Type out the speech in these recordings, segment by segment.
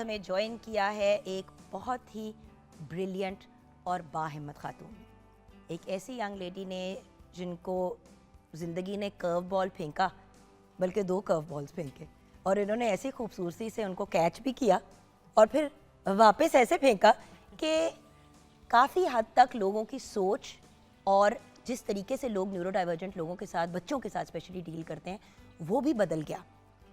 हमें ज्वाइन किया है एक बहुत ही ब्रिलियंट और बाहिम्मत खातून, एक ऐसी यंग लेडी ने जिनको ज़िंदगी ने कर्व बॉल फेंका, बल्कि 2 कर्व बॉल्स फेंके, और इन्होंने ऐसी खूबसूरती से उनको कैच भी किया और फिर वापस ऐसे फेंका कि काफ़ी हद तक लोगों की सोच और जिस तरीके से लोग न्यूरो डाइवर्जेंट लोगों के साथ, बच्चों के साथ स्पेशली डील करते हैं, वो भी बदल गया।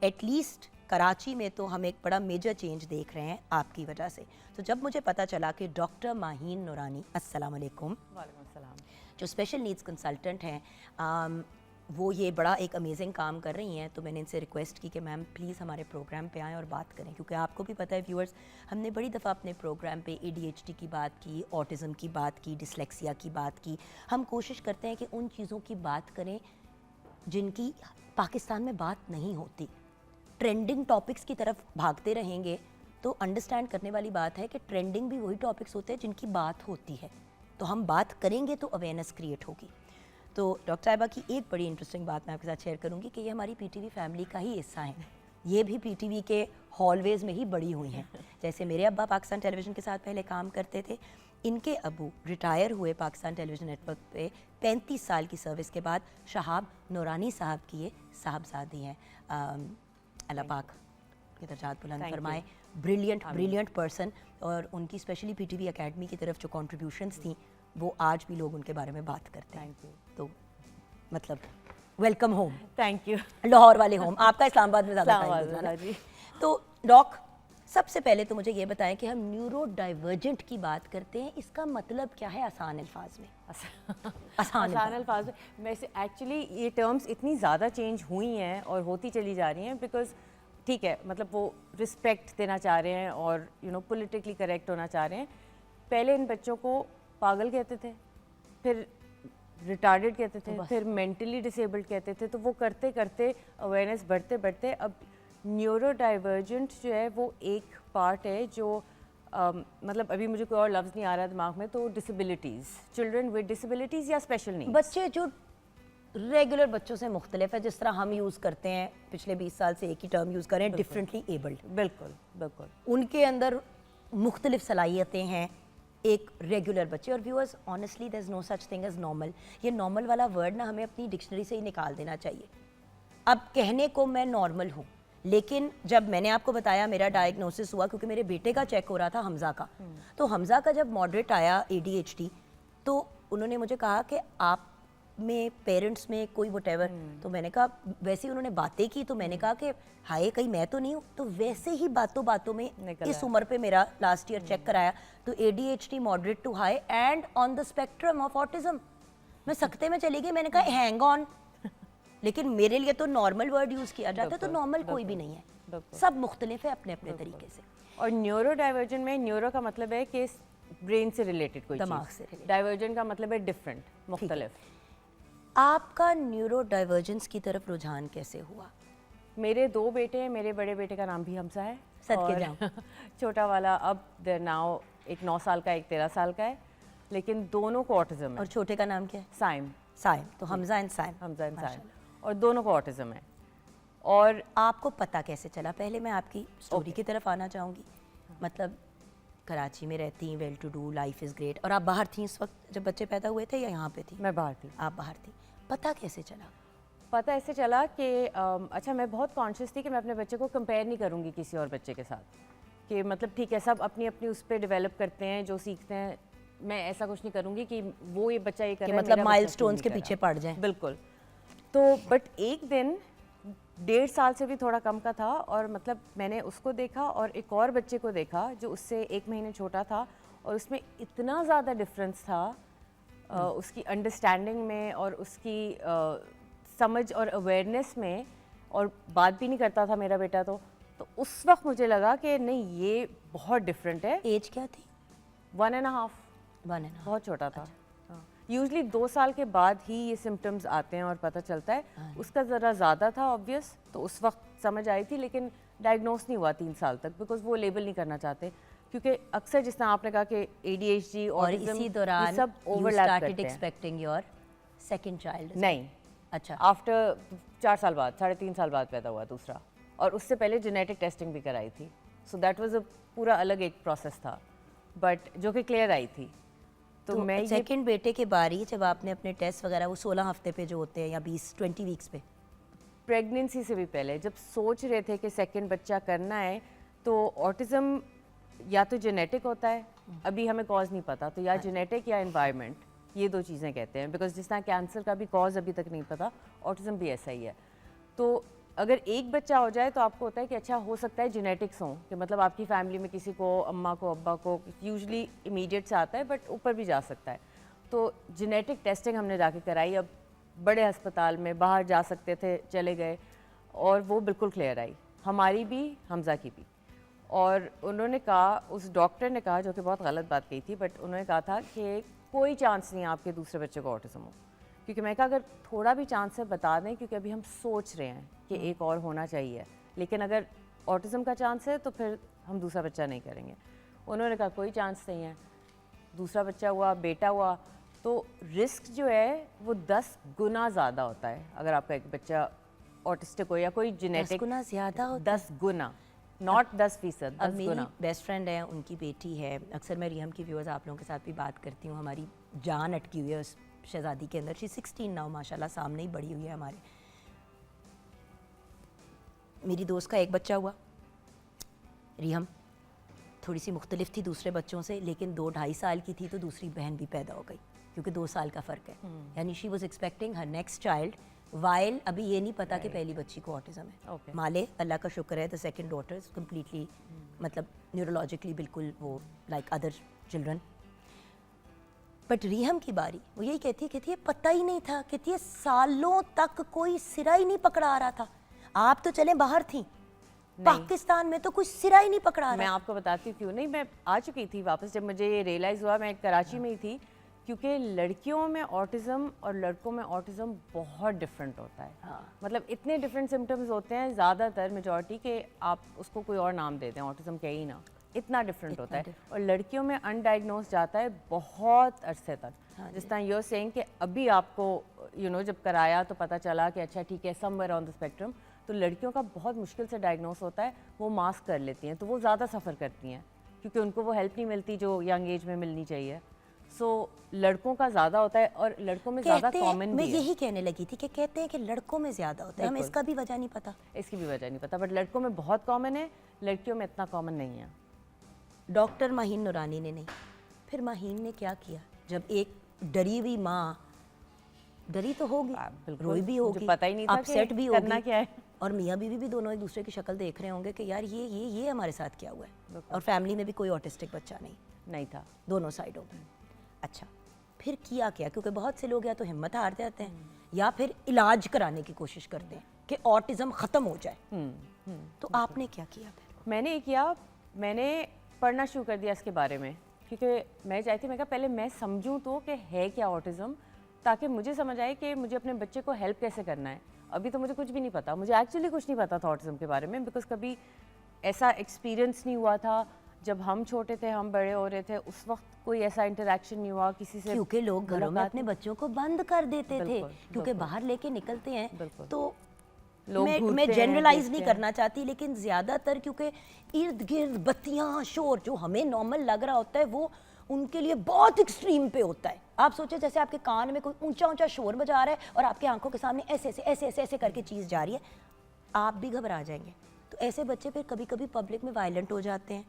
एटलीस्ट कराची में तो हम एक बड़ा मेजर चेंज देख रहे हैं आपकी वजह से। तो जब मुझे पता चला कि डॉक्टर माहीन नूरानी, अस्सलाम वालेकुम, वालेकुम अस्सलाम, जो स्पेशल नीड्स कंसल्टेंट हैं, वो ये बड़ा एक अमेजिंग काम कर रही हैं, तो मैंने इनसे रिक्वेस्ट की कि मैम प्लीज़ हमारे प्रोग्राम पे आएँ और बात करें, क्योंकि आपको भी पता है व्यूअर्स, हमने बड़ी दफ़ा अपने प्रोग्राम पे ADHD की बात की, ऑटिज़म की बात की, डिसलेक्सिया की बात की। हम कोशिश करते हैं कि उन चीज़ों की बात करें जिनकी पाकिस्तान में बात नहीं होती। ट्रेंडिंग टॉपिक्स की तरफ भागते रहेंगे तो अंडरस्टैंड करने वाली बात है कि ट्रेंडिंग भी वही टॉपिक्स होते हैं जिनकी बात होती है, तो हम बात करेंगे तो अवेयरनेस क्रिएट होगी। तो डॉक्टर साहिबा की एक बड़ी इंटरेस्टिंग बात मैं आपके साथ शेयर करूंगी कि ये हमारी PTV फैमिली का ही हिस्सा हैं। ये भी PTV के हॉलवेज में ही बड़ी हुई हैं। जैसे मेरे अब्बा पाकिस्तान टेलीविज़न के साथ पहले काम करते थे, इनके अबू रिटायर हुए पाकिस्तान टेलीविज़न नेटवर्क पे 35 साल की सर्विस के बाद शहाब नूरानी साहब की ये साहबजादी हैं। अल्लाह पाक के दर्जात बुलंद फरमाए। ब्रिलियंट पर्सन, और उनकी स्पेशली PTV अकेडमी की तरफ जो कॉन्ट्रीब्यूशंस थी वो आज भी लोग उनके बारे में बात करते हैं। Thank you. तो मतलब welcome home. Thank you. Lahore वाले होम, आपका इस्लामाबाद में ज़्यादा टाइम गुजरा जी। तो डॉक, सबसे पहले तो मुझे ये बताएं कि हम न्यूरो डाइवर्जेंट की बात करते हैं, इसका मतलब क्या है आसान अल्फाज में? आसान अल्फाज में वैसे एक्चुअली ये टर्म्स इतनी ज़्यादा चेंज हुई हैं और होती चली जा रही हैं, बिकॉज ठीक है, मतलब वो रिस्पेक्ट देना चाह रहे हैं और पॉलिटिकली करेक्ट होना चाह रहे हैं। पहले इन बच्चों को पागल कहते थे, फिर रिटार्डेड कहते थे, फिर मेंटली डिसेबल्ड कहते थे, तो वो करते करते अवेयरनेस बढ़ते बढ़ते अब न्यूरो डाइवर्जेंट जो है वो एक पार्ट है जो मतलब अभी मुझे कोई और लफ्ज़ नहीं आ रहा दिमाग में, तो डिसेबिलिटीज़, चिल्ड्रन विद डिसेबिलिटीज़ या स्पेशल नीड्स, बच्चे जो रेगुलर बच्चों से मुख्तलिफ है, जिस तरह हम यूज़ करते हैं, पिछले 20 साल से एक ही टर्म यूज़ करें, डिफरेंटली एबल्ड। बिल्कुल बिल्कुल, उनके अंदर मुख्तलिफ सलाहियतें हैं एक रेगुलर बच्चे। और viewers, honestly there is no such thing as normal. ये नॉर्मल वाला वर्ड ना हमें अपनी डिक्शनरी से ही निकाल देना चाहिए। अब कहने को मैं नॉर्मल हूँ, लेकिन जब मैंने आपको बताया मेरा डायग्नोसिस हुआ क्योंकि मेरे बेटे का चेक हो रहा था, हमज़ा का, तो हमज़ा का जब मॉडरेट आया ADHD, तो उन्होंने मुझे कहा कि आप में पेरेंट्स में कोई वटेवर, तो मैंने कहा, वैसे ही उन्होंने बातें की, तो मैंने कहा कि हाय कहीं मैं तो नहीं हूँ, तो वैसे ही बातों बातों में इस उम्र पे मेरा लास्ट ईयर चेक कराया तो ADHD moderate to high end on the spectrum of autism. मैं सकते में चली गई, मैंने कहा हैंग ऑन, लेकिन मेरे लिए तो नॉर्मल वर्ड यूज़ किया जाता है, तो नॉर्मल कोई भी नहीं है, सब मुख्तलिफ है अपने अपने तरीके से। और न्यूरो डाइवर्जेंट में न्यूरो का मतलब है कि ब्रेन से रिलेटेड कोई दिमाग चीज़, से related। डाइवर्जेंट का मतलब है डिफरेंट, मुख्तलिफ। आपका न्यूरो डाइवर्जेंस की तरफ रुझान कैसे हुआ? मेरे 2 बेटे हैं, मेरे बड़े बेटे का नाम भी हमजा है, सदके जाऊं। छोटा वाला अब देयर नाउ एक 9 साल का, एक 13 साल का है, लेकिन दोनों को ऑटिज्म है। और छोटे का नाम क्या है? साइम। साइम। तो हमजा एंड साइम। हमजा एंड साइम, और दोनों को ऑटिज्म है। और आपको पता कैसे चला? पहले मैं आपकी स्टोरी की तरफ आना चाहूँगी। मतलब कराची में रहती, well to do, life is great, और आप बाहर थी इस वक्त जब बच्चे पैदा हुए थे या यहाँ पे थी? मैं बाहर थी। आप बाहर थी, पता कैसे चला? पता ऐसे चला कि अच्छा, मैं बहुत कॉन्शियस थी कि मैं अपने बच्चे को कंपेयर नहीं करूँगी किसी और बच्चे के साथ, कि मतलब ठीक है, सब अपनी अपनी उस पर डेवलप करते हैं, जो सीखते हैं, मैं ऐसा कुछ नहीं करूँगी कि वो ये बच्चा ये कर रहा है, मतलब मेरा माइलस्टोन्स के पीछे पड़ जाए। बिल्कुल। तो बट एक दिन 1.5 साल से भी थोड़ा कम का था, और मतलब मैंने उसको देखा और एक और बच्चे को देखा जो उससे 1 महीने छोटा था, और उसमें इतना ज़्यादा डिफरेंस था उसकी अंडरस्टैंडिंग में और उसकी समझ और अवेयरनेस में, और बात भी नहीं करता था मेरा बेटा। तो उस वक्त मुझे लगा कि नहीं, ये बहुत डिफरेंट है। एज क्या थी? 1.5। बहुत छोटा था। यूजली 2 साल के बाद ही ये सिम्टम्स आते हैं और पता चलता है। उसका ज़रा ज़्यादा था ऑब्वियस, तो उस वक्त समझ आई थी, लेकिन डायग्नोस नहीं हुआ 3 साल तक, बिकॉज वो लेबल नहीं करना चाहते, क्योंकि अक्सर जिस तरह आपने कहा कि ADHD और इसी दौरान सब ओवरलैप करते हैं। Expecting your second child? नहीं, अच्छा, आफ्टर 4 साल बाद, 3.5 साल बाद पैदा हुआ दूसरा, और उससे पहले जेनेटिक टेस्टिंग भी कराई थी। सो दैट वाज अ पूरा अलग एक प्रोसेस था, बट जो कि क्लियर आई थी। तो मैं सेकंड बेटे के बारी जब आपने अपने टेस्ट वगैरह वो 16 हफ्ते पे जो होते हैं या 20 वीक्स पे, प्रेगनेंसी से भी पहले जब सोच रहे थे कि सेकंड बच्चा करना है, तो ऑटिज़म या तो जेनेटिक होता है, अभी हमें कॉज नहीं पता, तो या जेनेटिक या एनवायरनमेंट, ये दो चीज़ें कहते हैं। बिकॉज जिस तरह कैंसर का भी कॉज अभी तक नहीं पता, ऑटिज़म भी ऐसा ही है। तो अगर एक बच्चा हो जाए तो आपको होता है कि अच्छा हो सकता है जेनेटिक्स हों, कि मतलब आपकी फैमिली में किसी को, अम्मा को, अब्बा को, यूजुअली इमीडिएट से आता है बट ऊपर भी जा सकता है। तो जेनेटिक टेस्टिंग हमने जाके कराई, अब बड़े अस्पताल में बाहर जा सकते थे, चले गए, और वो बिल्कुल क्लियर आई, हमारी भी, हमज़ा की भी। और उन्होंने कहा, उस डॉक्टर ने कहा, जो कि बहुत गलत बात कही थी, बट उन्होंने कहा था कि कोई चांस नहीं है आपके दूसरे बच्चे को ऑटिज़म हो। क्योंकि मैं कहा अगर थोड़ा भी चांस है बता दें, क्योंकि अभी हम सोच रहे हैं कि एक और होना चाहिए, लेकिन अगर ऑटिज़म का चांस है तो फिर हम दूसरा बच्चा नहीं करेंगे। उन्होंने कहा कोई चांस नहीं है, दूसरा बच्चा हुआ, बेटा हुआ, तो रिस्क जो है वो 10 गुना ज़्यादा होता है अगर आपका एक बच्चा ऑटिस्टिक हो या कोई 10 जेनेटिक। गुना ज़्यादा होता 10 गुना, नॉट 10%, अब 10 मेरी गुना। बेस्ट फ्रेंड है, उनकी बेटी है, अक्सर मैं रिहम की व्यूअर्स आप लोगों के साथ भी बात करती हूँ, हमारी जान अटकी हुई है उस शहजादी के अंदर। शी 16 नाउ, माशाल्लाह सामने ही बड़ी हुई है हमारे। मेरी दोस्त का एक बच्चा हुआ, रिहम थोड़ी सी मुख्तलिफ थी दूसरे बच्चों से, लेकिन 2-2.5 साल की थी तो दूसरी बहन भी पैदा हो गई, क्योंकि 2 साल का फ़र्क है। यानी she was expecting her next child, while अभी ये नहीं पता कि पहली बच्ची को ऑटिज़म है। Okay. माले अल्लाह का शुक्र है, the second daughter is completely मतलब न्यूरोलॉजिकली बिल्कुल वो लाइक अदर चिल्ड्रन। बट रिहम की बारी, वो यही कहती है पता ही नहीं था, कहती है सालों तक कोई सिरा ही नहीं पकड़ा आ रहा था। आप तो चले बाहर थी, पाकिस्तान में तो कुछ सिरा ही नहीं पकड़ा आ मैं रहा। आपको बताती हूँ क्यों नहीं, मैं आ चुकी थी वापस जब मुझे ये रियलाइज़ हुआ, मैं कराची में ही थी, क्योंकि लड़कियों में ऑटिज़म और लड़कों में ऑटिज़म बहुत डिफरेंट होता है। मतलब इतने डिफरेंट सिम्टम्स होते हैं ज़्यादातर मेजॉरिटी के, आप उसको कोई और नाम दे दें, ऑटिज़म कहे ही ना, इतना डिफरेंट होता है। और लड़कियों में अनडायग्नोज जाता है बहुत अरसे तक। जिस तरह यूर सेइंग कि अभी आपको जब कराया तो पता चला कि अच्छा ठीक है, समवेयर ऑन द स्पेक्ट्रम, तो लड़कियों का बहुत मुश्किल से डायग्नोस होता है, वो मास्क कर लेती हैं, तो वो ज़्यादा सफ़र करती हैं क्योंकि उनको वो हेल्प नहीं मिलती जो यंग एज में मिलनी चाहिए। सो लड़कों का ज़्यादा होता है और लड़कों में ज़्यादा कॉमन मैं भी है। यही कहने लगी थी कि कहते हैं कि लड़कों में ज़्यादा होता है, हमें इसका भी वजह नहीं पता। इसकी भी वजह नहीं पता, बट लड़कों में बहुत कॉमन है, लड़कियों में इतना कॉमन नहीं है। डॉक्टर माहीन नूरानी ने नहीं, फिर माहीन ने क्या किया, जब एक डरी हुई माँ, डरी तो होगी, बिल्कुल, रोई भी मुझे होगी, पता ही नहीं था कि अपसेट भी करना होगी, क्या है। और मियाँ बीवी भी दोनों एक दूसरे की शक्ल देख रहे होंगे कि यार ये हमारे साथ क्या हुआ है, और फैमिली में भी कोई ऑटिस्टिक बच्चा नहीं था दोनों साइडों में। अच्छा, फिर किया क्या, क्योंकि बहुत से लोग या तो हिम्मत हार जाते हैं या फिर इलाज कराने की कोशिश करते हैं कि ऑटिज़म ख़त्म हो जाए। तो आपने क्या किया फिर? मैंने पढ़ना शुरू कर दिया इसके बारे में, क्योंकि मैं चाहती, मैं कहा पहले मैं समझूं तो कि है क्या ऑटिज़म, ताकि मुझे समझ आए कि मुझे अपने बच्चे को हेल्प कैसे करना है। अभी तो मुझे कुछ भी नहीं पता, मुझे एक्चुअली कुछ नहीं पता था ऑटिज़म के बारे में, बिकॉज कभी ऐसा एक्सपीरियंस नहीं हुआ था। जब हम छोटे थे, हम बड़े हो रहे थे, उस वक्त कोई ऐसा इंटरेक्शन नहीं हुआ किसी से, क्योंकि लोग घरों में अपने बच्चों को बंद कर देते थे, क्योंकि बाहर लेके निकलते हैं तो मैं जनरलाइज नहीं करना चाहती, लेकिन ज़्यादातर क्योंकि इर्द गिर्द बत्तियाँ, शोर जो हमें नॉर्मल लग रहा होता है वो उनके लिए बहुत एक्सट्रीम पे होता है। आप सोचो जैसे आपके कान में कोई ऊंचा ऊंचा शोर बजा रहा है और आपकी आंखों के सामने ऐसे ऐसे ऐसे ऐसे ऐसे करके चीज़ जा रही है, आप भी घबरा जाएंगे। तो ऐसे बच्चे फिर कभी कभी पब्लिक में वायलेंट हो जाते हैं,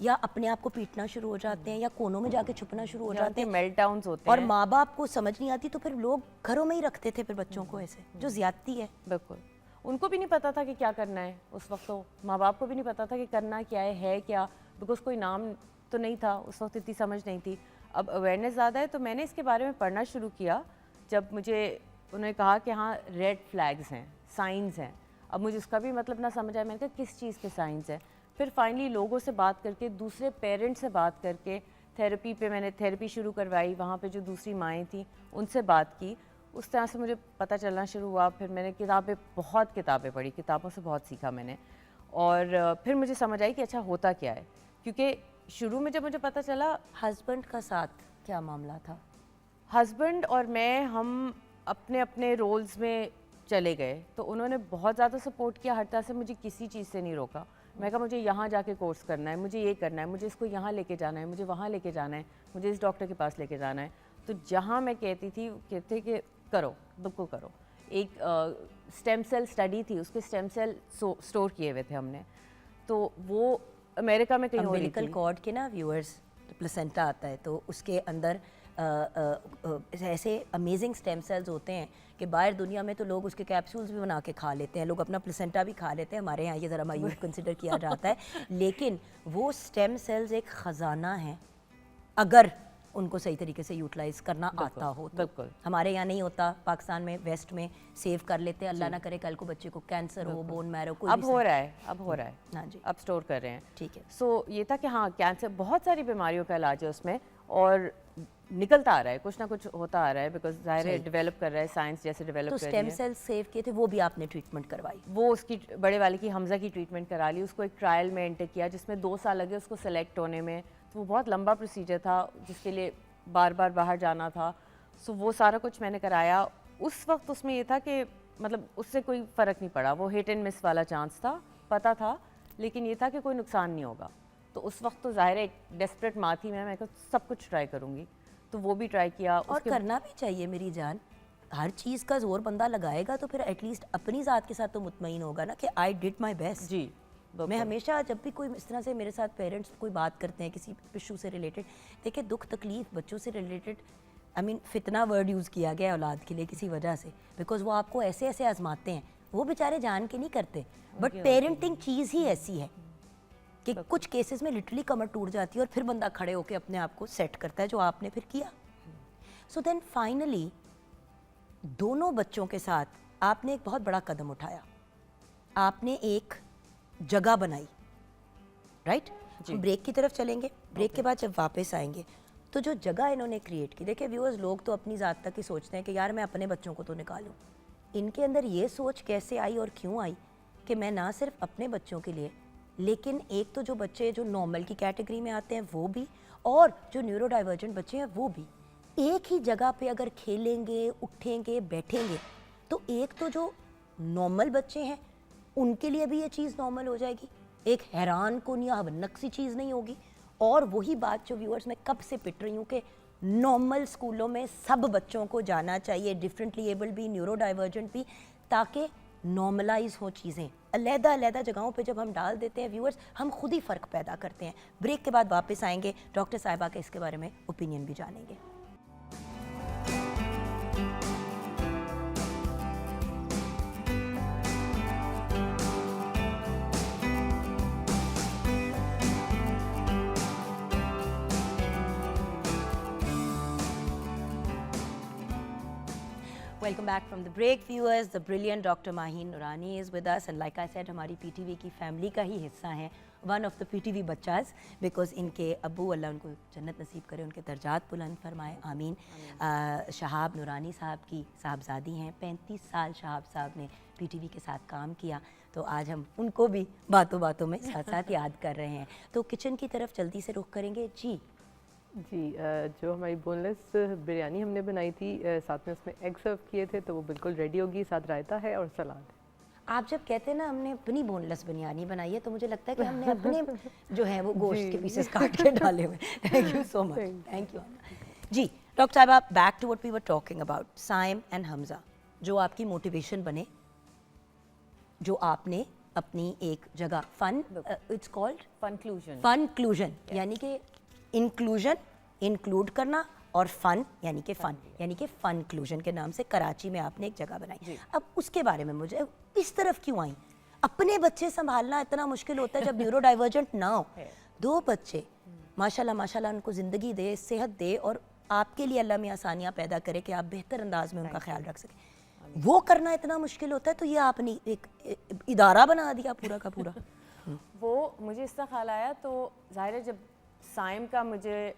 या अपने आप को पीटना शुरू हो जाते हैं, या कोनों में जाके छुपना शुरू हो जाते हैं, मेल्टडाउन्स होते हैं। और माँ बाप को समझ नहीं आती तो फिर लोग घरों में ही रखते थे फिर बच्चों को, ऐसे जो ज्यादती है। बिल्कुल, उनको भी नहीं पता था कि क्या करना है उस वक्त, तो माँ बाप को भी नहीं पता था कि करना क्या है क्या, बिकॉज कोई नाम तो नहीं था उस वक्त, इतनी समझ नहीं थी। अब अवेयरनेस ज़्यादा है तो मैंने इसके बारे में पढ़ना शुरू किया, जब मुझे उन्होंने कहा कि हाँ रेड फ्लैग्स हैं, साइंस हैं। अब मुझे उसका भी मतलब ना समझ आया, मैंने कहा किस चीज़ के साइंस हैं। फिर फाइनली लोगों से बात करके, दूसरे पेरेंट्स से बात करके, थेरेपी पे मैंने थेरेपी शुरू करवाई, वहाँ पे जो दूसरी माएँ थीं उनसे बात की, उस तरह से मुझे पता चलना शुरू हुआ। फिर मैंने बहुत किताबें पढ़ी, किताबों से बहुत सीखा मैंने, और फिर मुझे समझ आई कि अच्छा होता क्या है। क्योंकि शुरू में जब मुझे पता चला, हस्बैंड का साथ क्या मामला था? हस्बैंड और मैं, हम अपने अपने रोल्स में चले गए, तो उन्होंने बहुत ज़्यादा सपोर्ट किया, हर तरह से मुझे किसी चीज़ से नहीं रोका। मैं कहा मुझे यहाँ जाके कोर्स करना है, मुझे ये करना है, मुझे इसको यहाँ लेके जाना है, मुझे वहाँ लेके जाना है, मुझे इस डॉक्टर के पास लेके जाना है। तो जहाँ मैं कहती थी कहते कि करो, बिल्कुल करो। एक स्टेम सेल स्टडी थी, उसके स्टेम सेल स्टोर किए हुए थे हमने, तो वो अमेरिका में कहीं हो रही थी। कॉर्ड के ना व्यूअर्स, प्लेसेंटा आता है तो उसके अंदर ऐसे अमेजिंग स्टेम सेल्स होते हैं कि बाहर दुनिया में तो लोग उसके कैप्सूल्स भी बना के खा लेते हैं, लोग अपना प्लेसेंटा भी खा लेते हैं, हमारे यहाँ ये ज़रा मायूस कंसिडर किया जाता है, लेकिन वो स्टेम सेल्स एक ख़जाना है अगर उनको सही तरीके से यूटिलाइज करना आता हो तो। बिल्कुल। हमारे यहाँ नहीं होता, पाकिस्तान में वेस्ट में सेव कर लेते हैं, अल्लाह ना करे कल को बच्चे को कैंसर हो, बोन मैरो कोई अब हो रहा है, अब हो रहा है, हाँ जी, अब स्टोर कर रहे हैं। ठीक है। सो ये था कि हाँ कैंसर, बहुत सारी बीमारियों का इलाज है उसमें और निकलता आ रहा है, कुछ ना कुछ होता आ रहा है, बिकॉज जाहिर है डेवलप कर रहा है, साइंस जैसे डेवलप तो कर रही स्टेम है। सेल सेव किए थे, वो भी आपने ट्रीटमेंट करवाई? वो उसकी बड़े वाले की, हमजा की ट्रीटमेंट करा ली, उसको एक ट्रायल में एंटर किया जिसमें 2 साल लगे उसको सेलेक्ट होने में। तो वो बहुत लंबा प्रोसीजर था जिसके लिए बार बार बाहर जाना था। सो वो सारा कुछ मैंने कराया। उस वक्त उसमें ये था कि मतलब उससे कोई फ़र्क नहीं पड़ा, वो हिट एंड मिस वाला चांस था, पता था, लेकिन ये था कि कोई नुकसान नहीं होगा। तो उस वक्त तो ज़ाहिर है एक डेस्परेट माँ थी मैं कहा सब कुछ ट्राई करूँगी, तो वो भी ट्राई किया। और करना भी चाहिए मेरी जान, हर चीज़ का जोर बंदा लगाएगा तो फिर एटलीस्ट अपनी ज़ात के साथ तो मुतमईन होगा ना कि आई डिड माई बेस्ट। जी, मैं हमेशा जब भी कोई इस तरह से मेरे साथ पेरेंट्स कोई बात करते हैं किसी इशू से रिलेटेड, देखिए दुख तकलीफ बच्चों से रिलेटेड, आई मीन फितना वर्ड यूज़ किया गया है औलाद के लिए किसी वजह से, बिकॉज वो आपको ऐसे ऐसे आजमाते हैं, वो बेचारे जान के नहीं करते, बट पेरेंटिंग चीज़ ही ऐसी है कि कुछ केसेस में लिटरली कमर टूट जाती है और फिर बंदा खड़े होकर अपने आप को सेट करता है, जो आपने फिर किया। सो देन फाइनली दोनों बच्चों के साथ आपने एक बहुत बड़ा कदम उठाया, आपने एक जगह बनाई, राइट? हम ब्रेक की तरफ चलेंगे, ब्रेक के बाद जब वापस आएंगे तो जो जगह इन्होंने क्रिएट की, देखिए व्यूअर्स, लोग तो अपनी ज़ात तक ही सोचते हैं कि यार मैं अपने बच्चों को तो निकालूं, इनके अंदर ये सोच कैसे आई और क्यों आई कि मैं ना सिर्फ अपने बच्चों के लिए, लेकिन एक तो जो बच्चे जो नॉर्मल की कैटेगरी में आते हैं वो भी, और जो न्यूरो डाइवर्जेंट बच्चे हैं वो भी, एक ही जगह पे अगर खेलेंगे, उठेंगे, बैठेंगे तो एक तो जो नॉर्मल बच्चे हैं उनके लिए भी ये चीज़ नॉर्मल हो जाएगी, एक हैरान कुन या हवनक सी चीज़ नहीं होगी। और वही बात जो व्यूअर्स मैं कब से पिट रही हूँ कि नॉर्मल स्कूलों में सब बच्चों को जाना चाहिए, डिफरेंटली एबल्ड भी, न्यूरो डाइवर्जेंट भी, ताकि नॉर्मलाइज हो चीज़ें। अलग-अलग जगहों पे जब हम डाल देते हैं व्यूअर्स, हम खुद ही फ़र्क पैदा करते हैं। ब्रेक के बाद वापस आएंगे, डॉक्टर साहिबा के इसके बारे में ओपिनियन भी जानेंगे। Welcome back from the break, viewers. The brilliant Dr. Maheen Nurani is with us, and like I said, हमारी PTV की फैमिली का ही हिस्सा हैं, one of the PTV बच्चाज, because इनके अब्बू, अल्लाह उनको जन्नत नसीब करे, उनके दर्जात बुलंद फरमाए, आमीन। शहाब नूरानी साहब की साहबजादी हैं, 35 साल शहाब साहब ने PTV के साथ काम किया, तो आज हम उनको भी बातों बातों में साथ साथ याद कर रहे हैं। तो किचन की तरफ जल्दी से रुख करेंगे जी। जी, जो हमारी बोनलेस बिरयानी हमने बनाई थी, साथ में उसमें एग सर्व किए थे, तो वो बिल्कुल रेडी होगी, साथ रायता है और सलाद। आप जब कहते हैं ना हमने अपनी बोनलेस बिरयानी बनाई है, तो मुझे लगता है कि हमने अपने जो है वो गोश्त के पीसेस काट के डाले हुए। Thank you so much, thank you जी। डॉक्टर साहब, आप back to what we were talking about, Saim and Hamza, जो आपकी मोटिवेशन बने, जो आपने अपनी एक जगह फन, इट्स कॉल्ड फनक्लूजन, यानी कि इंक्लूजन, इंक्लूड करना, और फन यानी कि फनक्लूजन के नाम से कराची में आपने एक जगह बनाई। अब उसके बारे में मुझे इस तरफ क्यों आई? अपने बच्चे संभालना इतना मुश्किल होता है जब न्यूरो डाइवर्जेंट ना हो। 2 बच्चे माशाल्लाह माशाल्लाह, उनको ज़िंदगी दे, सेहत दे, और आपके लिए अल्लाह में आसानियाँ पैदा करे कि आप बेहतर अंदाज में उनका ख्याल रख सकें। वो करना इतना मुश्किल होता है, तो ये आपने एक इदारा बना दिया पूरा का पूरा। वो मुझे इसका ख्याल आया, तो जाहिर है जब साइम का मुझे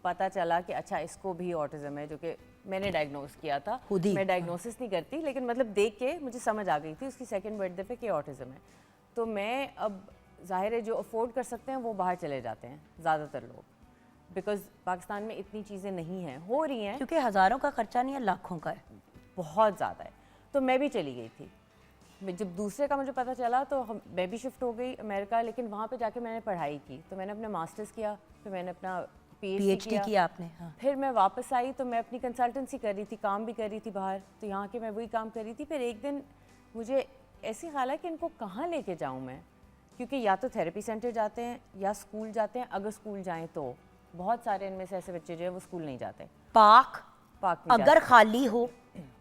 पता चला कि अच्छा इसको भी ऑटिज़म है, जो कि मैंने डायग्नोस किया था, मैं डायग्नोसिस नहीं करती, लेकिन मतलब देख के मुझे समझ आ गई थी उसकी सेकंड बर्थडे पे कि ऑटिज़म है। तो मैं अब जाहिर है जो अफोर्ड कर सकते हैं वो बाहर चले जाते हैं ज़्यादातर लोग, बिकॉज पाकिस्तान में इतनी चीज़ें नहीं हैं, हो रही हैं, क्योंकि हज़ारों का खर्चा नहीं है, लाखों का है, बहुत ज़्यादा है। तो मैं भी चली गई थी, जब दूसरे का मुझे पता चला तो मैं भी शिफ्ट हो गई अमेरिका, लेकिन वहाँ पे जाके मैंने पढ़ाई की। तो मैंने अपना मास्टर्स किया, फिर मैंने अपना PhD किया आपने? हाँ। फिर मैं वापस आई तो मैं अपनी कंसल्टेंसी कर रही थी, काम भी कर रही थी बाहर, तो यहाँ के मैं वही काम कर रही थी। फिर एक दिन मुझे ऐसी ख्याल है कि इनको कहाँ लेके जाऊँ मैं, क्योंकि या तो थेरेपी सेंटर जाते हैं या स्कूल जाते हैं। अगर स्कूल जाएँ तो बहुत सारे इनमें से ऐसे बच्चे जो है वो स्कूल नहीं जाते। पार्क नहीं अगर खाली हो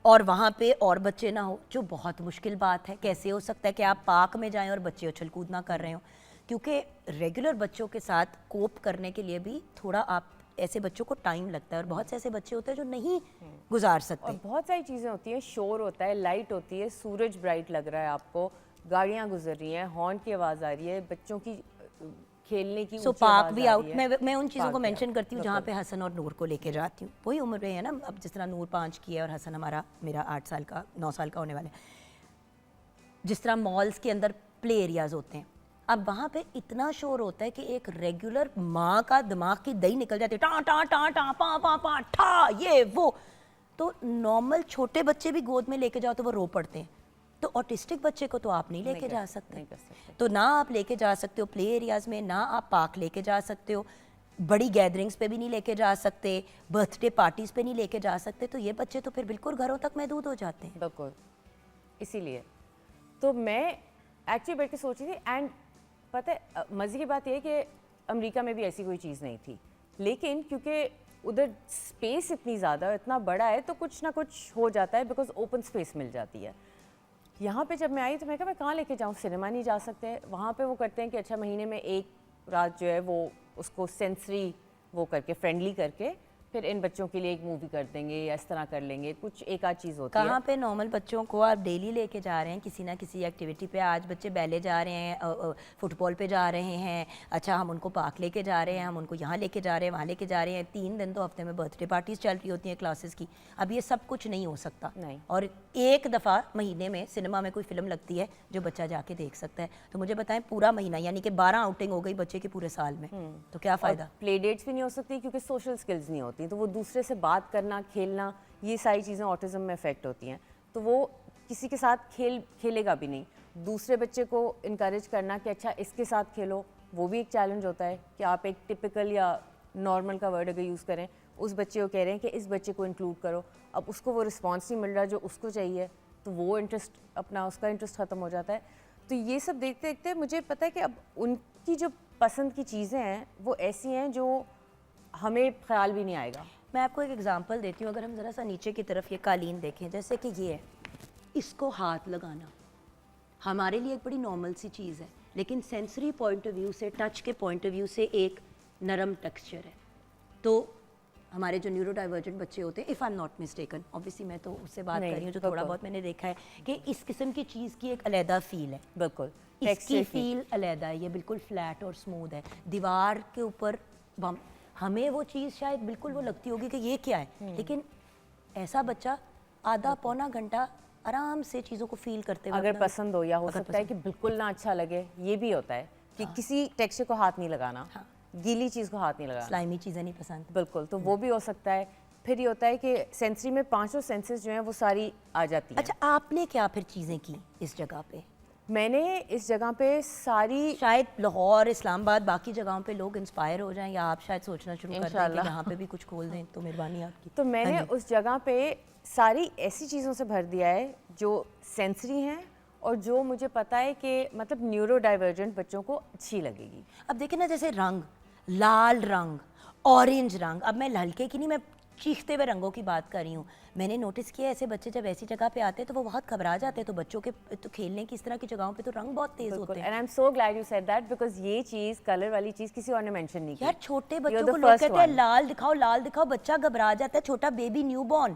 और वहाँ पे और बच्चे ना हो, जो बहुत मुश्किल बात है। कैसे हो सकता है कि आप पार्क में जाएं और बच्चे उछल कूद ना कर रहे हो? क्योंकि रेगुलर बच्चों के साथ कोप करने के लिए भी थोड़ा आप ऐसे बच्चों को टाइम लगता है, और बहुत से ऐसे बच्चे होते हैं जो नहीं गुजार सकते। और बहुत सारी चीज़ें होती हैं, शोर होता है, लाइट होती है, सूरज ब्राइट लग रहा है आपको, गाड़ियाँ गुजर रही हैं, हॉर्न की आवाज़ आ रही है, बच्चों की खेलने की सो ऊंची पार्क आवाज़ भी आ आउट। रही है। मैं उन चीज़ों को पार्क भी मेंशन out, करती हूँ जहाँ बिल्कुल। पे हसन और नूर को लेके जाती हूँ। वही उम्र में है ना, अब जिस तरह नूर 5 की है और हसन मेरा 8 साल का 9 साल का होने वाला है। जिस तरह मॉल्स के अंदर प्ले एरियाज होते हैं, अब वहाँ पे इतना शोर होता है कि एक रेगुलर माँ का दिमाग की दही निकल जाती है, टा टा टा टा पा पा पा ठा ये वो। तो नॉर्मल छोटे बच्चे भी गोद में लेके जाओ तो वो रो पड़ते हैं। तो ऑटिस्टिक बच्चे को तो आप नहीं लेके जा सकते। नहीं कर सकते। तो ना आप लेके जा सकते हो प्ले एरियाज में, ना आप पार्क लेके जा सकते हो, बड़ी गैदरिंग्स पे भी नहीं लेके जा सकते, बर्थडे पार्टीज पे नहीं लेके जा सकते। तो ये बच्चे तो फिर बिल्कुल घरों तक महदूद हो जाते हैं। बिल्कुल, इसीलिए तो मैं एक्चुअली बैठ के सोच रही थी। एंड पता है मज़े की बात यह है कि अमेरिका में भी ऐसी कोई चीज़ नहीं थी, लेकिन क्योंकि उधर स्पेस इतनी ज़्यादा इतना बड़ा है तो कुछ ना कुछ हो जाता है, बिकॉज ओपन स्पेस मिल जाती है। यहाँ पे जब मैं आई तो मैं कहा मैं कहाँ लेके जाऊँ, सिनेमा नहीं जा सकते। वहाँ पे वो करते हैं कि अच्छा महीने में एक रात जो है वो उसको सेंसरी वो करके फ्रेंडली करके फिर इन बच्चों के लिए एक मूवी कर देंगे या इस तरह कर लेंगे, कुछ एक आध चीज़ होती है। कहाँ पे नॉर्मल बच्चों को आप डेली लेके जा रहे हैं किसी ना किसी एक्टिविटी पे? आज बच्चे बैले जा रहे हैं, फुटबॉल पे जा रहे हैं, अच्छा हम उनको पार्क लेके जा रहे हैं, हम उनको यहाँ लेके जा रहे हैं, वहाँ लेके जा रहे हैं। 3 दिन तो हफ्ते में बर्थडे पार्टीज चल रही होती हैं क्लासेस की। अब ये सब कुछ नहीं हो सकता। नहीं। और एक दफ़ा महीने में सिनेमा में कोई फिल्म लगती है जो बच्चा जाके देख सकता है। तो मुझे बताएं पूरा महीना यानी कि 12 आउटिंग हो गई बच्चे के पूरे साल में, तो क्या फ़ायदा? प्ले डेट्स भी नहीं हो सकती क्योंकि सोशल स्किल्स नहीं होती, तो वो दूसरे से बात करना, खेलना, ये सारी चीज़ें ऑटिज्म में अफेक्ट होती हैं। तो वो किसी के साथ खेलेगा भी नहीं। दूसरे बच्चे को इनकरेज करना कि अच्छा इसके साथ खेलो, वो भी एक चैलेंज होता है कि आप एक टिपिकल या नॉर्मल का वर्ड अगर यूज़ करें, उस बच्चे को कह रहे हैं कि इस बच्चे को इंक्लूड करो, अब उसको वो रिस्पॉन्स नहीं मिल रहा जो उसको चाहिए, तो वो इंटरेस्ट उसका इंटरेस्ट ख़त्म हो जाता है। तो ये सब देखते देखते मुझे पता है कि अब उनकी जो पसंद की चीज़ें हैं वो ऐसी हैं जो हमें ख्याल भी नहीं आएगा। मैं आपको एक एग्जांपल देती हूँ। अगर हम ज़रा सा नीचे की तरफ ये कालीन देखें, जैसे कि ये है, इसको हाथ लगाना हमारे लिए एक बड़ी नॉर्मल सी चीज़ है, लेकिन सेंसरी पॉइंट ऑफ व्यू से, टच के पॉइंट ऑफ व्यू से एक नरम टेक्सचर है। तो हमारे जो न्यूरो डाइवर्जेंट बच्चे होते हैं, if I am not mistaken, obviously मैं तो उससे बात कर रही हूँ जो थोड़ा बहुत मैंने देखा है कि इस किस्म की चीज़ की एक अलहदा फील है। बिल्कुल, इसकी फील अलहदा है, ये बिल्कुल फ्लैट और स्मूथ है। दीवार के ऊपर हमें वो चीज़ शायद बिल्कुल वो लगती होगी कि ये क्या है, लेकिन ऐसा बच्चा आधा पौना घंटा आराम से चीज़ों को फील करते हुए अगर पसंद हो, या हो सकता है कि बिल्कुल ना अच्छा लगे, ये भी होता है कि किसी टेक्सचर को हाथ नहीं लगाना, गीली चीज़ को हाथ नहीं लगाना, स्लाइमी चीज़ें नहीं पसंद, बिल्कुल, तो वो भी हो सकता है। फिर ये होता है कि सेंसरी में 5 सेंसेस जो हैं वो सारी आ जाती हैं। अच्छा, आपने क्या फिर चीज़ें की इस जगह पे? मैंने इस जगह पे सारी, शायद लाहौर, इस्लामाबाद, बाकी जगहों पे लोग इंस्पायर हो जाएं, या आप शायद सोचना शुरू कर दें कि यहाँ पे भी कुछ खोल दें, तो मेहरबानी आपकी। तो मैंने उस जगह पे सारी ऐसी चीज़ों से भर दिया है जो सेंसरी हैं और जो मुझे पता है कि मतलब न्यूरो डाइवर्जेंट बच्चों को अच्छी लगेगी। अब देखें ना, जैसे रंग, लाल रंग, ऑरेंज रंग, अब मैं हल्के की नहीं, मैं चीखते हुए रंगों की बात कर रही हूँ। मैंने नोटिस किया ऐसे बच्चे जब ऐसी जगह पे आते हैं तो वो बहुत घबरा जाते हैं। तो बच्चों के तो खेलने की इस तरह की जगहों पे तो रंग बहुत तेज होते हैं। And I am so glad you said that, because ये चीज़, कलर वाली चीज़ किसी और ने मेंशन नहीं की। यार छोटे बच्चों को लोग कहते हैं लाल दिखाओ, लाल दिखाओ, बच्चा घबरा जाता है। छोटा बेबी न्यूबॉर्न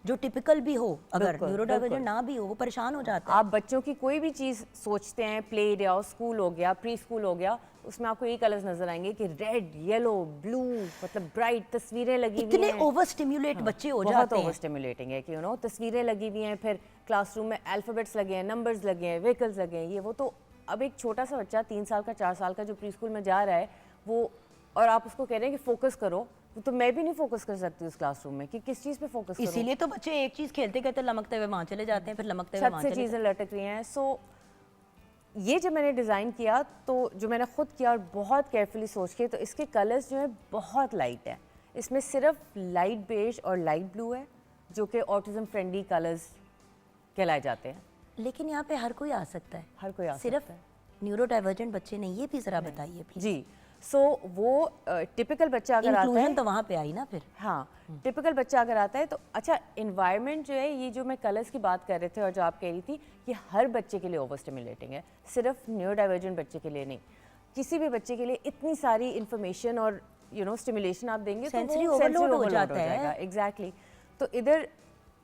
जो टिपिकल भी हो, अगर न्यूरो डाइवर्जेंट ना भी हो, वो परेशान हो जाता है। आप बच्चों की कोई भी चीज़ सोचते हैं, प्ले एरिया हो, स्कूल हो गया, प्री स्कूल हो गया, उसमें आपको ये कलर्स नजर आएंगे कि रेड, येलो, ब्लू, मतलब ब्राइट तस्वीरें लगी हुई हैं। इतने ओवर स्टिम्युलेट बच्चे हो जाते हैं। बहुत ओवर स्टिम्युलेटिंग है कि तस्वीरें लगी हुई हैं, फिर क्लासरूम में अल्फ़ाबेट्स लगे हैं, नंबर्स लगे हैं, व्हीकल्स लगे हैं, ये वो। तो अब एक छोटा सा बच्चा 3 साल का, 4 साल का जो प्री स्कूल में जा रहा है वो, और आप उसको कह रहे हैं कि फोकस करो, तो मैं भी नहीं फोकस कर सकती उस क्लासरूम में कि किस चीज़ पे फोकस करूं। इसीलिए तो बच्चे एक चीज़ खेलते कहते लमकते हुए वहाँ चले जाते हैं, फिर लमकते हुए छत वहाँ से चले चीज़ें लटक रही हैं। सो ये जब मैंने डिज़ाइन किया, तो जो मैंने खुद किया और बहुत केयरफुली सोच के, तो इसके कलर्स जो है बहुत लाइट है। इसमें सिर्फ लाइट बेज और लाइट ब्लू है, जो कि ऑटिज्म फ्रेंडली कलर्स कहलाए जाते हैं। लेकिन यहाँ पे हर कोई आ सकता है, हर कोई आ सिर्फ सकता है। न्यूरो डाइवर्जेंट बच्चे नहीं, ये भी ज़रा बताइए प्लीज। जी, सो वो टिपिकल बच्चा अगर आता है, इंक्लूजन तो वहाँ पे आई ना फिर। हाँ, टिपिकल बच्चा अगर आता है तो अच्छा इन्वायरमेंट जो है, ये जो मैं कलर्स की बात कर रहे थे और जो आप कह रही थी, ये हर बच्चे के लिए ओवर स्टिमुलेटिंग है, सिर्फ न्यूरो डाइवर्जेंट बच्चे के लिए नहीं। किसी भी बच्चे के लिए इतनी सारी इन्फॉर्मेशन और स्टिमुलेशन आप देंगे तो Sensory वो overload हो overload जाता है। जाएगा। एग्जैक्टली। तो इधर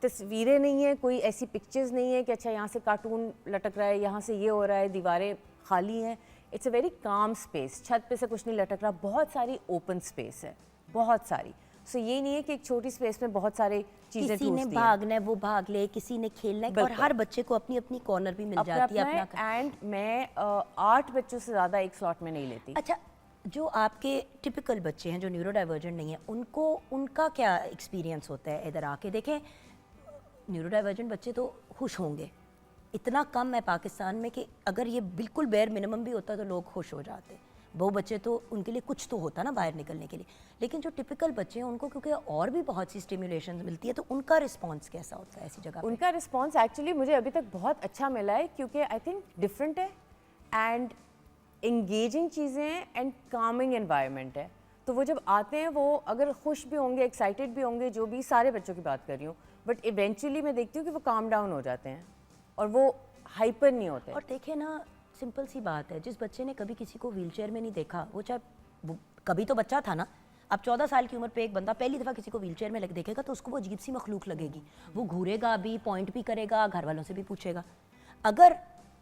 तस्वीरें नहीं है, कोई ऐसी पिक्चर्स नहीं है कि अच्छा यहाँ से कार्टून लटक रहा है, यहाँ से ये हो रहा है, दीवारें खाली हैं। It's a very calm space, छत पे से कुछ नहीं लटक रहा, बहुत सारी ओपन स्पेस है, बहुत सारी। सो ये नहीं है कि एक छोटी स्पेस में बहुत सारी चीज़ें किसी ने भागना है वो भाग ले, किसी ने खेलना है, और हर बच्चे को अपनी अपनी कॉर्नर भी मिल जाती है अपना। एंड मैं 8 बच्चों से ज़्यादा एक स्लॉट में नहीं लेती। अच्छा, जो आपके टिपिकल बच्चे हैं जो न्यूरो डाइवर्जेंट नहीं है, उनको उनका क्या एक्सपीरियंस होता है? इधर आके देखें, न्यूरो डाइवर्जेंट बच्चे तो खुश होंगे, इतना कम है पाकिस्तान में कि अगर ये बिल्कुल बेयर मिनिमम भी होता तो लोग खुश हो जाते। वो बच्चे तो उनके लिए कुछ तो होता ना बाहर निकलने के लिए, लेकिन जो टिपिकल बच्चे हैं उनको क्योंकि और भी बहुत सी स्टिमुलेशन मिलती है, तो उनका रिस्पॉन्स कैसा होता है ऐसी जगह पे? उनका रिस्पॉन्स एक्चुअली मुझे अभी तक बहुत अच्छा मिला है, क्योंकि आई थिंक डिफरेंट है एंड इंगेजिंग चीज़ें हैं एंड कामिंग एनवायरनमेंट है। तो वो जब आते हैं, वो अगर खुश भी होंगे, एक्साइटेड भी होंगे, जो भी, सारे बच्चों की बात कर रही हूँ, बट इवेंचुअली मैं देखती हूँ कि वो काम डाउन हो जाते हैं और वो हाइपर नहीं होते। और देखे ना, सिंपल सी बात है, जिस बच्चे ने कभी किसी को व्हीलचेयर में नहीं देखा, वो चाहे वो कभी तो बच्चा था ना, अब 14 साल की उम्र पे एक बंदा पहली दफ़ा किसी को व्हीलचेयर में देखेगा तो उसको वो अजीब सी मखलूक लगेगी, वो घूरेगा भी, पॉइंट भी करेगा, घर वालों से भी पूछेगा। अगर,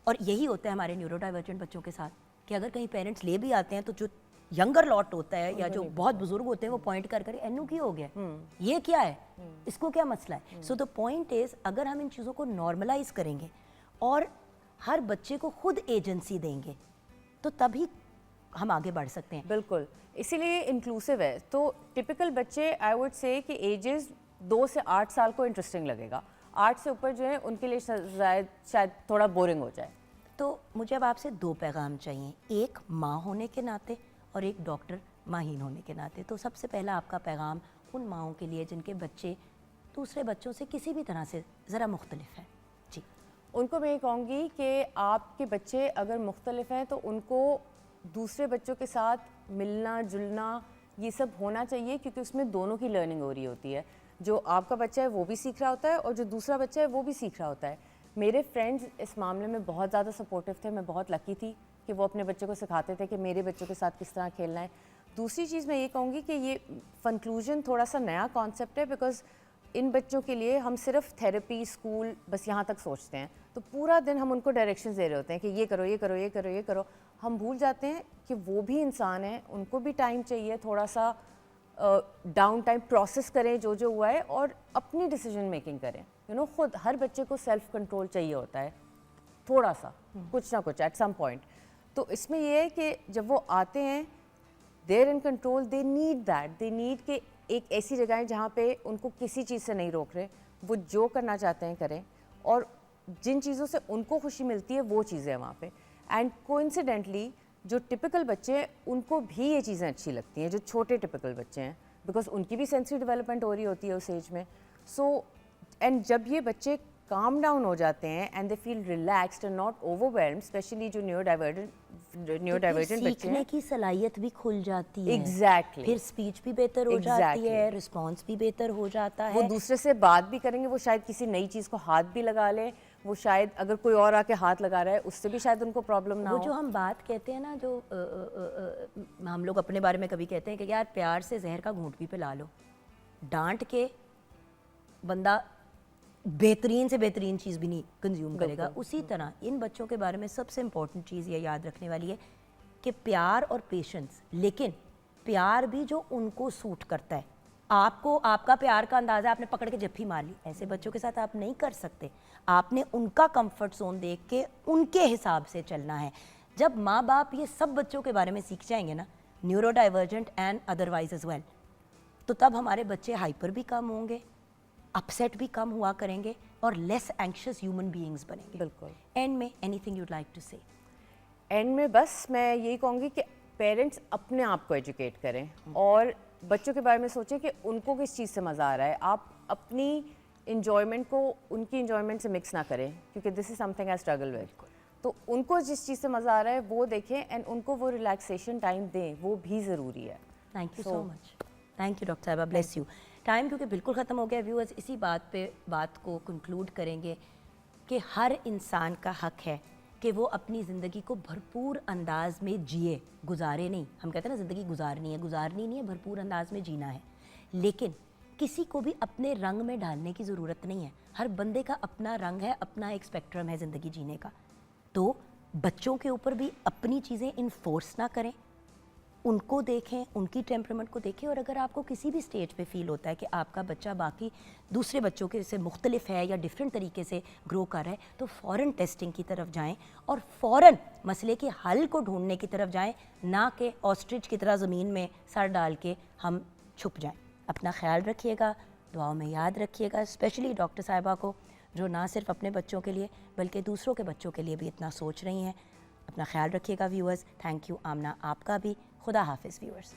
और यही होता है हमारे न्यूरो डाइवर्जेंट बच्चों के साथ, कि अगर कहीं पेरेंट्स ले भी आते हैं तो जो यंगर लॉट होता है या जो बहुत बुजुर्ग होते हैं वो पॉइंट कर कर एनू की हो गया, ये क्या है, इसको क्या मसला है। सो द पॉइंट इज, अगर हम इन चीज़ों को नॉर्मलाइज करेंगे और हर बच्चे को खुद एजेंसी देंगे तो तभी हम आगे बढ़ सकते हैं। बिल्कुल, इसीलिए इंक्लूसिव है। तो टिपिकल बच्चे, आई वुड से कि एजेस 2 से 8 साल को इंटरेस्टिंग लगेगा, 8 से ऊपर जो है उनके लिए शायद थोड़ा बोरिंग हो जाए। तो मुझे अब आपसे 2 पैगाम चाहिए, एक माँ होने के नाते और एक डॉक्टर माहिन होने के नाते। तो सबसे पहला आपका पैगाम उन माँओं के लिए जिनके बच्चे दूसरे बच्चों से किसी भी तरह से ज़रा मुख्तलिफ हैं। जी, उनको मैं ये कहूँगी कि आपके बच्चे अगर मुख्तलिफ हैं तो उनको दूसरे बच्चों के साथ मिलना जुलना ये सब होना चाहिए, क्योंकि उसमें दोनों की लर्निंग हो रही होती है। जो आपका बच्चा है वो भी सीख रहा होता है और जो दूसरा बच्चा है वो भी सीख रहा होता है। मेरे फ्रेंड्स इस मामले में बहुत ज़्यादा सपोर्टिव थे, मैं बहुत लकी थी कि वो अपने बच्चे को सिखाते थे कि मेरे बच्चों के साथ किस तरह खेलना है। दूसरी चीज़ मैं ये कहूँगी कि ये कंक्लूजन थोड़ा सा नया कॉन्सेप्ट है, बिकॉज इन बच्चों के लिए हम सिर्फ थेरेपी, स्कूल, बस यहाँ तक सोचते हैं। तो पूरा दिन हम उनको डायरेक्शंस दे रहे होते हैं कि ये करो, ये करो, ये करो, ये करो। हम भूल जाते हैं कि वो भी इंसान है, उनको भी टाइम चाहिए, थोड़ा सा डाउन टाइम प्रोसेस करें जो जो हुआ है और अपनी डिसीजन मेकिंग करें। खुद हर बच्चे को सेल्फ कंट्रोल चाहिए होता है, थोड़ा सा, कुछ ना कुछ एट सम पॉइंट। तो इसमें ये है कि जब वो आते हैं, they're in control, they need that, they need कि एक ऐसी जगह है जहाँ पे उनको किसी चीज़ से नहीं रोक रहे, वो जो करना चाहते हैं करें, और जिन चीज़ों से उनको खुशी मिलती है वो चीज़ें हैं वहाँ पे। एंड कोइंसिडेंटली जो टिपिकल बच्चे हैं उनको भी ये चीज़ें अच्छी लगती हैं, जो छोटे टिपिकल बच्चे हैं, बिकॉज उनकी भी सेंसरी डेवलपमेंट हो रही होती है उस एज में। सो एंड जब ये बच्चे काम डाउन हो जाते हैं and they feel relaxed and not overwhelmed, specially जो न्यूरो डाइवर्जेंट बच्चे सीखने हैं, की सलाहियत भी खुल जाती है। एग्जैक्टली, फिर स्पीच भी बेहतर हो जाती Exactly. है, रिस्पॉन्स भी बेहतर हो जाता है। वो दूसरे से बात भी करेंगे, वो शायद किसी नई चीज़ को हाथ भी लगा ले, वो शायद अगर कोई और आके हाथ लगा रहा है उससे भी शायद उनको प्रॉब्लम ना वो हो। जो हम बात कहते हैं ना, जो हम लोग अपने बारे में कभी कहते हैं कि यार प्यार से जहर का घूंट भी पिला लो, डांट के बंदा बेहतरीन से बेहतरीन चीज़ भी नहीं कंज्यूम करेगा। उसी तरह इन बच्चों के बारे में सबसे इम्पोर्टेंट चीज़ ये याद रखने वाली है कि प्यार और पेशेंस, लेकिन प्यार भी जो उनको सूट करता है। आपको आपका प्यार का अंदाज़ा आपने पकड़ के जफ्फी मार ली, ऐसे बच्चों के साथ आप नहीं कर सकते। आपने उनका कंफर्ट जोन देख के उनके हिसाब से चलना है। जब माँ बाप ये सब बच्चों के बारे में सीख जाएंगे ना, neurodivergent and otherwise as well, तो तब हमारे बच्चे हाइपर भी कम होंगे, अपसेट भी कम हुआ करेंगे और लेस एंक्शियस ह्यूमन बीइंग्स बनेंगे। बिल्कुल। एंड में एनीथिंग यूड लाइक टू से? एंड में बस मैं यही कहूँगी कि पेरेंट्स अपने आप को एजुकेट करें और बच्चों के बारे में सोचें कि उनको किस चीज़ से मज़ा आ रहा है। आप अपनी इन्जॉयमेंट को उनकी इन्जॉयमेंट से मिक्स ना करें, क्योंकि this is something I struggle with. तो उनको जिस चीज़ से मज़ा आ रहा है वो देखें एंड उनको वो रिलैक्सेशन टाइम दें, वो भी ज़रूरी है। Thank you so much. Thank you doctor साहिबा, ब्लेस यू। टाइम क्योंकि बिल्कुल ख़त्म हो गया व्यूअर्स, इसी बात को कंक्लूड करेंगे कि हर इंसान का हक है कि वो अपनी ज़िंदगी को भरपूर अंदाज में जिए, गुजारे नहीं। हम कहते हैं ना ज़िंदगी गुजारनी नहीं है, भरपूर अंदाज में जीना है। लेकिन किसी को भी अपने रंग में डालने की ज़रूरत नहीं है। हर बंदे का अपना रंग है, अपना एक स्पेक्ट्रम है ज़िंदगी जीने का। तो बच्चों के ऊपर भी अपनी चीज़ें इन्फोर्स ना करें, उनको देखें, उनकी टेम्परामेंट को देखें। और अगर आपको किसी भी स्टेज पे फील होता है कि आपका बच्चा बाकी दूसरे बच्चों के से मुख्तलिफ है या डिफरेंट तरीके से ग्रो कर रहा है, तो फ़ौरन टेस्टिंग की तरफ जाएं और फ़ौरन मसले के हल को ढूंढने की तरफ जाएं, ना कि ऑस्ट्रिच की तरह ज़मीन में सर डाल के हम छुप जाएं। अपना ख्याल रखिएगा, दुआओं में याद रखिएगा, स्पेशली डॉक्टर साहिबा को जो ना सिर्फ अपने बच्चों के लिए बल्कि दूसरों के बच्चों के लिए भी इतना सोच रही हैं। अपना ख्याल रखिएगा व्यूअर्स। थैंक यू आमना, आपका भी। खुदा हाफिज़ व्यूअर्स।